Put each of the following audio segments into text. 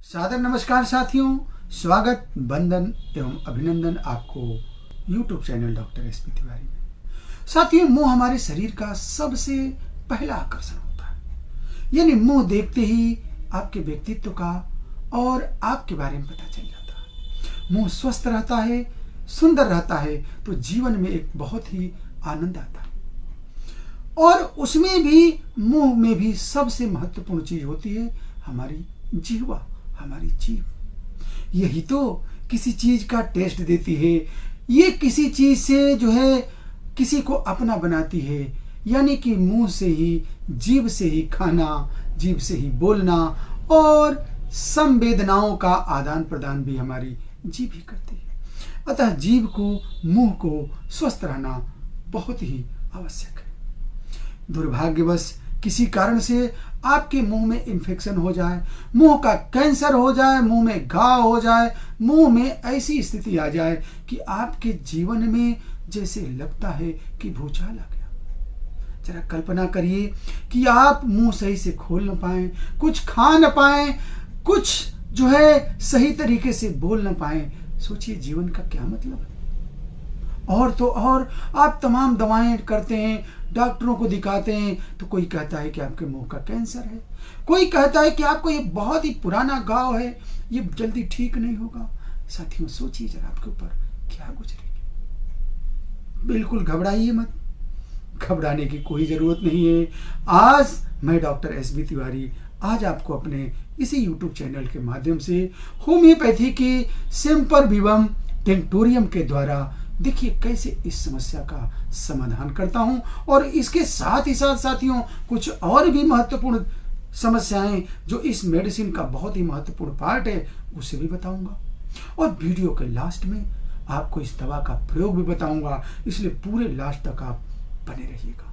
सादर नमस्कार साथियों, स्वागत, वंदन एवं अभिनंदन आपको YouTube channel doctor SP Tiwari में। साथियों, मुंह हमारे शरीर का सबसे पहला आकर्षण होता है। यानी मुंह देखते ही आपके व्यक्तित्व का और आपके बारे में पता चल जाता है। मुंह स्वस्थ रहता है, सुंदर रहता है तो जीवन में एक बहुत ही आनंद आता है। और उसमें भी मुंह में भी सबसे महत्वपूर्ण चीज होती है हमारी जीवा, हमारी जीभ। यही तो किसी चीज का टेस्ट देती है, ये किसी चीज से जो है किसी को अपना बनाती है। यानी कि मुंह से ही, जीभ से ही खाना, जीभ से ही बोलना और संवेदनाओं का आदान प्रदान भी हमारी जीभ ही करती है। अतः जीभ को, मुंह को स्वस्थ रहना बहुत ही आवश्यक है। दुर्भाग्यवश किसी कारण से आपके मुंह में इन्फेक्शन हो जाए, मुंह का कैंसर हो जाए, मुंह में घाव हो जाए, मुंह में ऐसी स्थिति आ जाए कि आपके जीवन में जैसे लगता है कि भूचाल आ गया। जरा कल्पना करिए कि आप मुंह सही से खोल न पाए, कुछ खा न पाए, कुछ जो है सही तरीके से बोल न पाए। सोचिए जीवन का क्या मतलब है। और तो और आप तमाम दवाएं करते हैं, डॉक्टरों को दिखाते हैं, तो कोई कहता है कि आपके मुंह का कैंसर है, कोई कहता है कि आपको ये बहुत ही पुराना घाव है, ये जल्दी ठीक नहीं होगा। साथियों, सोचिए जरा आपके ऊपर क्या गुजरेगी। बिल्कुल घबराइए मत, घबराने की कोई जरूरत नहीं है। आज मैं डॉक्टर एसबी तिवारी आज आपको अपने इसी यूट्यूब चैनल के माध्यम से होम्योपैथी की सिंपर विवम टिंक्टोरियम के द्वारा देखिए कैसे इस समस्या का समाधान करता हूं। और इसके साथ ही साथ साथियों कुछ और भी महत्वपूर्ण समस्याएं जो इस मेडिसिन का बहुत ही महत्वपूर्ण पार्ट है उसे भी बताऊंगा। और वीडियो के लास्ट में आपको इस दवा का प्रयोग भी बताऊंगा, इसलिए पूरे लास्ट तक आप बने रहिएगा।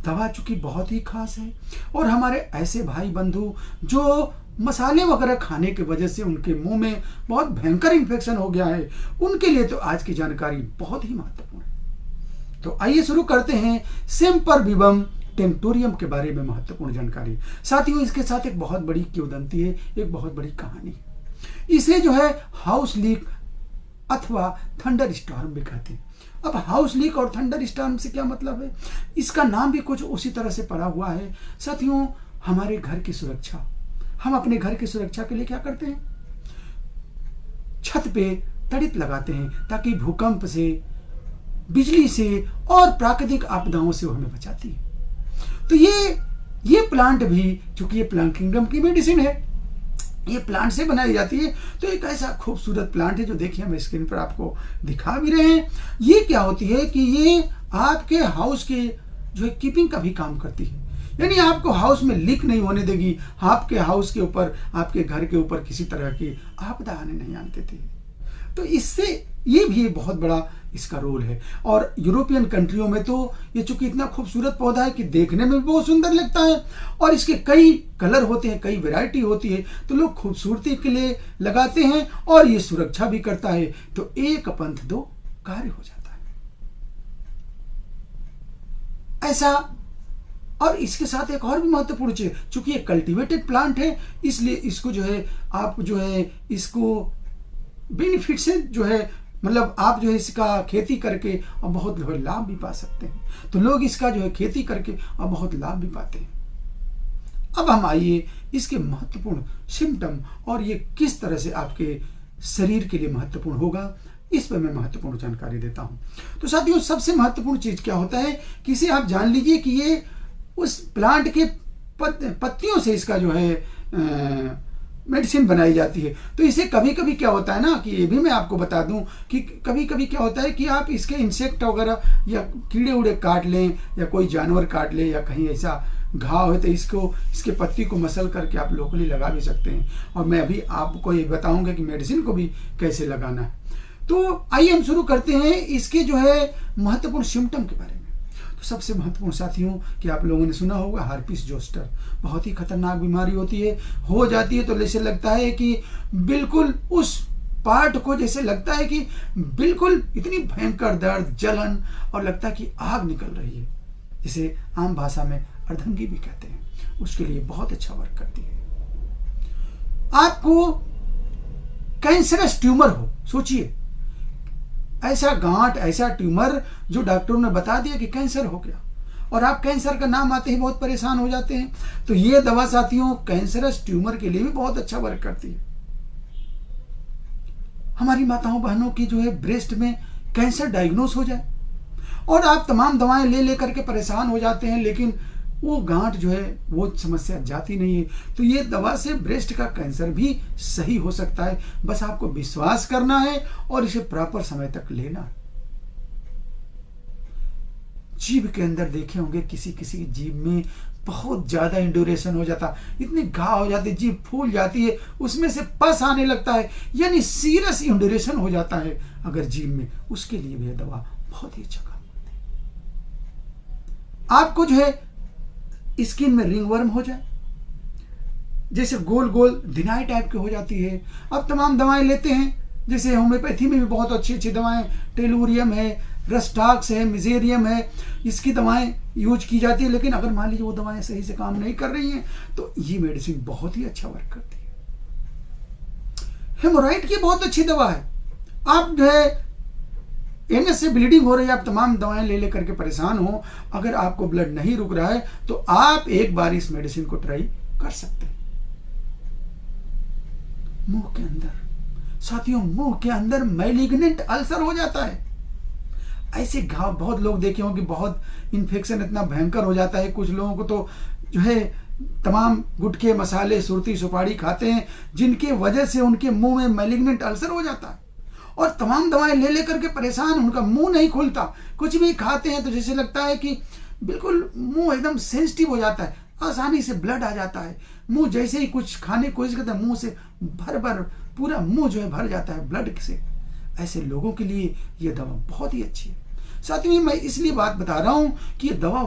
दवा चूंकि बहुत ही खास है और हमारे ऐसे भाई बंधु जो मसाले वगैरह खाने की वजह से उनके मुंह में बहुत भयंकर इन्फेक्शन हो गया है, उनके लिए तो आज की जानकारी बहुत ही महत्वपूर्ण है। तो आइए शुरू करते हैं सिंपर विवम टिंक्टोरियम के बारे में महत्वपूर्ण जानकारी। साथियों, इसके साथ एक बहुत बड़ी किंवदंती है, एक बहुत बड़ी कहानी है। इसे जो है हाउस लीक अथवा थंडर स्टॉर्म भी कहते हैं। अब हाउस लीक और थंडर स्टॉर्म से क्या मतलब है, इसका नाम भी कुछ उसी तरह से पड़ा हुआ है। साथियों, हमारे घर की सुरक्षा, हम अपने घर की सुरक्षा के लिए क्या करते हैं, छत पे तड़ित लगाते हैं ताकि भूकंप से, बिजली से और प्राकृतिक आपदाओं से हमें बचाती है। तो ये प्लांट भी, चूंकि ये प्लांट किंगडम की मेडिसिन है, ये प्लांट से बनाई जाती है, तो एक ऐसा खूबसूरत प्लांट है जो देखिए हम स्क्रीन पर आपको दिखा भी रहे हैं। ये क्या होती है कि ये आपके हाउस के जो है कीपिंग का भी काम करती है। यानी आपको हाउस में लीक नहीं होने देगी, आपके हाउस के ऊपर, आपके घर के ऊपर किसी तरह की आपदा आने नहीं आने देती। तो इससे ये भी बहुत बड़ा इसका रोल है। और यूरोपियन कंट्रियों में तो ये चूंकि इतना खूबसूरत पौधा है कि देखने में भी बहुत सुंदर लगता है और इसके कई कलर होते हैं, कई वैरायटी होती है, तो लोग खूबसूरती के लिए लगाते हैं और ये सुरक्षा भी करता है। तो एक पंथ दो कार्य हो जाता है ऐसा। और इसके साथ एक और भी महत्वपूर्ण चीज, चूंकि ये कल्टीवेटेड प्लांट है, इसलिए इसको जो है आप जो है इसको बेनिफिट से जो है मतलब आप जो है इसका खेती करके और बहुत लाभ भी पा सकते हैं। तो लोग इसका जो है खेती करके और बहुत लाभ भी पाते हैं। अब हम आइए इसके महत्वपूर्ण सिम्टम और ये किस तरह से आपके शरीर के लिए महत्वपूर्ण होगा, इस पर मैं महत्वपूर्ण जानकारी देता हूं। तो साथियों, सबसे महत्वपूर्ण चीज क्या होता है कि इसे आप जान लीजिए कि ये उस प्लांट के पत्तियों से इसका जो है मेडिसिन बनाई जाती है। तो इसे कभी कभी क्या होता है ना, कि ये भी मैं आपको बता दूं कि कभी कभी क्या होता है कि आप इसके इंसेक्ट वगैरह या कीड़े उड़े काट लें या कोई जानवर काट ले या कहीं ऐसा घाव है तो इसके पत्ती को मसल करके आप लोकली लगा भी सकते हैं। और मैं अभी आपको ये बताऊंगा कि मेडिसिन को भी कैसे लगाना है। तो आइए हम शुरू करते हैं इसके जो है महत्वपूर्ण सिम्टम के बारे में। सबसे महत्वपूर्ण साथियों कि आप लोगों ने सुना होगा हर्पिस जोस्टर, बहुत ही खतरनाक बीमारी होती है, हो जाती है तो जैसे लगता है कि बिल्कुल उस पार्ट को जैसे लगता है कि बिल्कुल इतनी भयंकर दर्द, जलन और लगता है कि आग निकल रही है, जिसे आम भाषा में अर्धंगी भी कहते हैं। उसके लिए बहुत अच्छा वर्क करती है। आपको कैंसरस ट्यूमर हो, सोचिए ऐसा गांठ, ऐसा ट्यूमर जो डॉक्टरों ने बता दिया कि कैंसर हो गया, और आप कैंसर का नाम आते ही बहुत परेशान हो जाते हैं। तो ये दवा साथियों कैंसरस ट्यूमर के लिए भी बहुत अच्छा वर्क करती है। हमारी माताओं बहनों की जो है ब्रेस्ट में कैंसर डायग्नोस हो जाए और आप तमाम दवाएं ले लेकर के परेशान हो जाते हैं, लेकिन वो गांठ जो है वो समस्या जाती नहीं है, तो ये दवा से ब्रेस्ट का कैंसर भी सही हो सकता है। बस आपको विश्वास करना है और इसे प्रॉपर समय तक लेना है। जीभ के अंदर देखे होंगे किसी किसी की जीभ में बहुत ज्यादा इंड्यूरेशन हो जाता, इतने घाव हो जाते, जीभ फूल जाती है, उसमें से पस आने लगता है, यानी सीरियस इंड्यूरेशन हो जाता है अगर जीभ में, उसके लिए भी यह दवा बहुत ही अच्छा काम करती है। आपको जो है स्किन में रिंगवर्म हो जाए, जैसे गोल गोल धिनाई टाइप की हो जाती है, अब तमाम दवाएं लेते हैं, जैसे होम्योपैथी में भी बहुत अच्छी अच्छी दवाएं, टेलूरियम है, रस्टाक्स है, मिजेरियम है, इसकी दवाएं यूज की जाती है, लेकिन अगर मान लीजिए वो दवाएं सही से काम नहीं कर रही हैं तो ये मेडिसिन बहुत ही अच्छा वर्क करती है। हेमोराइड की बहुत अच्छी दवा है। आप जो है एनएस से ब्लीडिंग हो रही है, आप तमाम दवाएं ले लेकर के परेशान हो, अगर आपको ब्लड नहीं रुक रहा है तो आप एक बार इस मेडिसिन को ट्राई कर सकते हैं। मुंह के अंदर साथियों, मुंह के अंदर मैलिग्नेंट अल्सर हो जाता है, ऐसे घाव बहुत लोग देखे होंगे, बहुत इन्फेक्शन इतना भयंकर हो जाता है। कुछ लोगों को तो जो है तमाम गुटखे, मसाले, सुरती, सुपारी खाते हैं, जिनकी वजह से उनके मुंह में मैलिग्नेंट अल्सर हो जाता है और तमाम दवाएं ले लेकर के परेशान, उनका मुंह नहीं खुलता, कुछ भी खाते हैं तो जैसे लगता है कि बिल्कुल मुंह एकदम सेंसिटिव हो जाता है, आसानी से ब्लड आ जाता है, मुंह जैसे ही कुछ खाने की कोशिश करता है मुंह से भर भर पूरा मुंह जो है भर जाता है ब्लड से। ऐसे लोगों के लिए यह दवा बहुत ही अच्छी है। साथियों मैं इसलिए बात बता रहा हूं कि यह दवा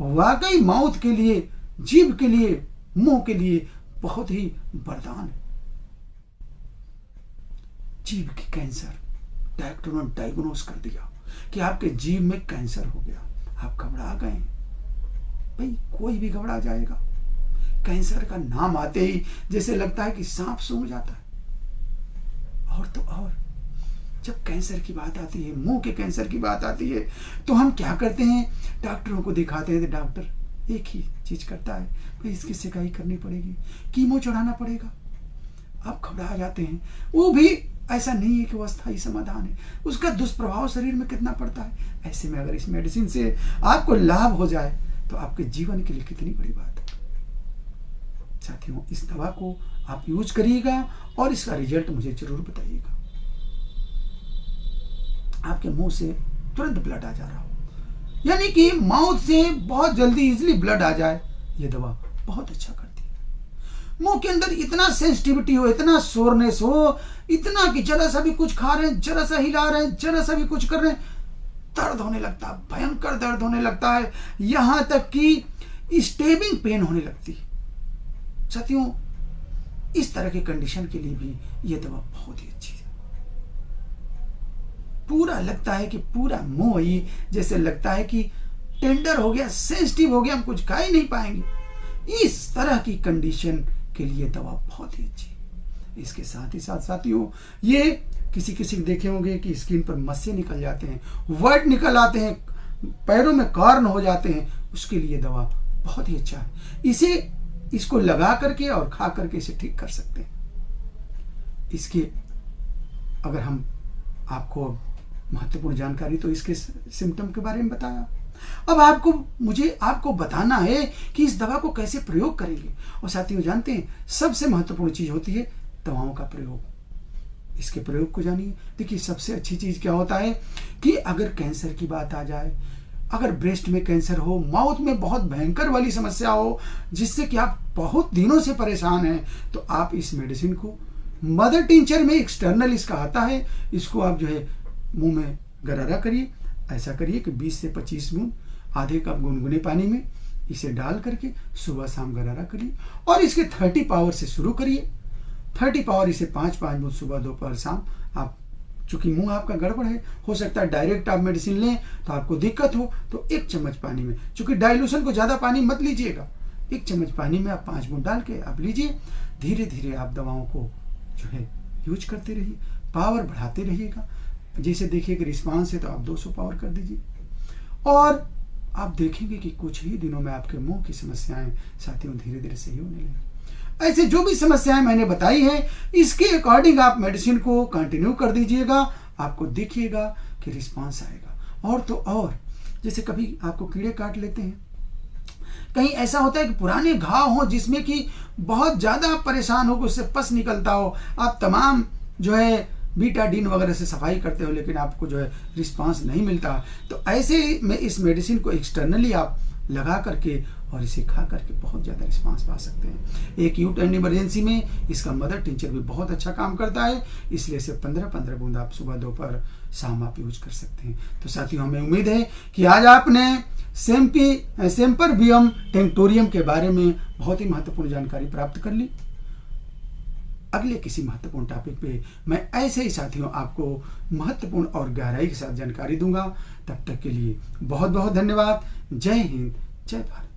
वाकई माउथ के लिए, जीभ के लिए, मुंह के लिए बहुत ही वरदान है। जीभ की कैंसर डॉक्टरों ने डायग्नोस कर दिया कि आपके जीभ में कैंसर हो गया, आप घबरा गए। भाई कोई भी घबरा जाएगा, कैंसर का नाम आते ही जैसे लगता है कि सांप सूंघ जाता है। और तो और जब कैंसर की बात आती है, मुंह के कैंसर की बात आती है, तो हम क्या करते हैं, डॉक्टरों को दिखाते हैं, तो डॉक्टर एक ही चीज करता है, भाई इसकी सिकाई करनी पड़ेगी, कीमो चढ़ाना पड़ेगा। आप घबरा जाते हैं। वो भी ऐसा नहीं है कि वो अस्थायी समाधान है, उसका दुष्प्रभाव शरीर में कितना पड़ता है। ऐसे में अगर इस मेडिसिन से आपको लाभ हो जाए तो आपके जीवन के लिए कितनी बड़ी बात है। साथियों इस दवा को आप यूज करिएगा और इसका रिजल्ट मुझे जरूर बताइएगा। आपके मुंह से तुरंत ब्लड आ जा रहा हो, यानी कि माउथ से बहुत जल्दी इजीली ब्लड आ जाए, यह दवा बहुत अच्छा करती है। मुंह के अंदर इतना सेंसिटिविटी हो, इतना सोरनेस हो, इतना कि जरा सा भी कुछ खा रहे हैं, जरा सा हिला रहे हैं, जरा सा भी कुछ कर रहे हैं, दर्द होने लगता है, भयंकर दर्द होने लगता है, यहां तक कि स्टेबिंग पेन होने लगती है। साथियों इस तरह के कंडीशन के लिए भी यह दवा बहुत ही अच्छी है। पूरा लगता है कि पूरा मुंह ही जैसे लगता है कि टेंडर हो गया, सेंसिटिव हो गया, हम कुछ खा ही नहीं पाएंगे। इस तरह की कंडीशन के लिए दवा बहुत ही अच्छी है। इसके साथ ही साथ साथियों ये किसी किसी देखे होंगे कि स्किन पर मस्से निकल जाते हैं, वर्ड निकल आते हैं, पैरों में कॉर्न हो जाते हैं, उसके लिए दवा बहुत ही अच्छा है। इसको लगा करके और खा करके इसे ठीक कर सकते हैं। इसके अगर हम आपको महत्वपूर्ण जानकारी तो इसके सिम्टम के बारे में बताया, अब मुझे आपको बताना है कि इस दवा को कैसे प्रयोग करेंगे। और साथियों जानते हैं सबसे महत्वपूर्ण चीज होती है दवाओं का प्रयोग। इसके प्रयोग को जानिए। देखिए सबसे अच्छी चीज क्या होता है कि अगर कैंसर की बात आ जाए, अगर ब्रेस्ट में कैंसर हो, माउथ में बहुत भयंकर वाली समस्या हो जिससे कि आप बहुत दिनों से परेशान हैं, तो आप इस मेडिसिन को मदर टिंचर में एक्सटर्नल इसका आता है, इसको आप जो है मुंह में गरारा करिए। ऐसा करिए कि 20 से 25 बूंद आधे कप गुनगुने पानी में इसे डाल करके सुबह शाम गरारा करिए और इसके 30 पावर से शुरू करिए। 30 पावर इसे 5-5 बूंद सुबह दोपहर शाम। आप चूंकि मुंह आपका गड़बड़ है, हो सकता है डायरेक्ट आप मेडिसिन लें तो आपको दिक्कत हो, तो 1 चम्मच पानी में, चूंकि डाइल्यूशन को ज्यादा पानी मत लीजिएगा, 1 चम्मच पानी में आप 5 बूंद डाल के आप लीजिए। धीरे धीरे आप दवाओं को जो है यूज करते रहिए, पावर बढ़ाते रहिएगा। जैसे देखिए कि रिस्पांस है तो आप 200 पावर कर दीजिए, और आप देखेंगे कि कुछ ही दिनों में आपके मुंह की समस्याएं साथियों धीरे धीरे सही होने लगेंगी। ऐसे जो भी समस्याएं मैंने बताई हैं, इसके अकॉर्डिंग आप मेडिसिन को कंटिन्यू कर दीजिएगा, आपको देखिएगा कि रिस्पांस आएगा। और तो और, जैसे कभी आपको कीड़े काट लेते हैं, कहीं ऐसा होता है कि पुराने घाव हो जिसमें कि बहुत ज़्यादा परेशान हो, उससे पस निकलता हो, आप तमाम जो है बीटाडीन वगैरह से सफाई करते हो, लेकिन आपको जो है रिस्पांस नहीं मिलता, तो ऐसे में इस मेडिसिन को एक्सटर्नली आप लगा करके और इसे खा करके बहुत ज़्यादा रिस्पांस पा सकते हैं। एक U10 इमरजेंसी में इसका मदर टिंचर भी बहुत अच्छा काम करता है, इसलिए इसे 15-15 बूंद आप सुबह दोपहर शाम आप यूज कर सकते हैं। तो साथियों, हमें उम्मीद है कि आज आपने सेम्परबियम टेंटोरियम के बारे में बहुत ही महत्वपूर्ण जानकारी प्राप्त कर ली। अगले किसी महत्वपूर्ण टॉपिक पे मैं ऐसे ही साथियों आपको महत्वपूर्ण और गहराई के साथ जानकारी दूंगा। तब तक के लिए बहुत बहुत धन्यवाद। जय हिंद, जय भारत।